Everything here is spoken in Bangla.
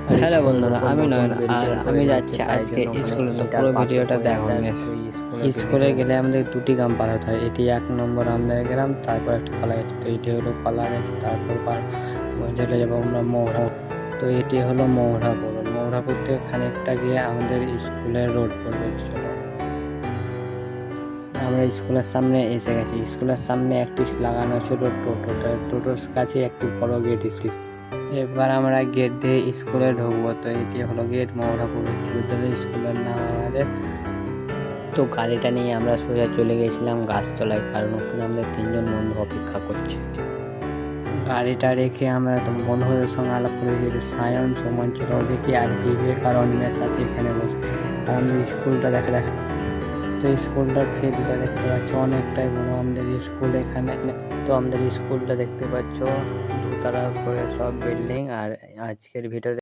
আর হ্যালো স্কুল বন্ধুরা, নতুন আমি নতুন নয়ন আর বিল্ডিং আমি তৈরি হচ্ছে, যাচ্ছি তাই আজকে জন্য ওখানে স্কুলে। তো ইট আর পুরো পাথর ভিডিওটা পড়ে দেখো। আছে। আর ওই স্কুলের স্কুলে ভিতরে গেলে আমাদের দুটি গ্রাম পালাতে হয়। এটি 1 নম্বর আমদের গ্রাম, তারপর একটা কলা গাছ। তো এটি হলো কলা গাছ, তারপর চলে যাবো আমরা মৌড়া। তো এটি হলো মৌড়াপুর। মৌড়াপুর থেকে খানিকটা গিয়ে আমাদের স্কুলের রোড পড়বে। চলো, আমরা স্কুলের সামনে এসে গেছি। স্কুলের সামনে একটি লাগানো ছিল টোটোর কাছে একটি বড় গেট। এবার আমরা গেট দিয়ে স্কুলে ঢুকবো। তো এটি হলো গেট, মৌড়াপুর উচ্চ বিদ্যালয় স্কুলের নাম আমাদের। তো গাড়িটা নিয়ে আমরা সোজা চলে গেছিলাম গাছতলায়, কারণ ওখানে আমাদের 3জন বন্ধু অপেক্ষা করছে। গাড়িটা রেখে আমরা তো বন্ধুদের সঙ্গে আলাপ করে গেছি। সায়ন, সুমন, ছিল দেখি আর বিবেক আর অন্বেষ আছে এখানে বসে। আর আমাদের স্কুলটা দেখা তো স্কুলটার ফিল্ডটা দেখতে পাচ্ছ, অনেকটাই বড় আমাদের স্কুল এখানে। তো আমাদের স্কুলটা দেখতে পাচ্ছ, দুতলা করে সব বিল্ডিং। আর আজকের ভিডিও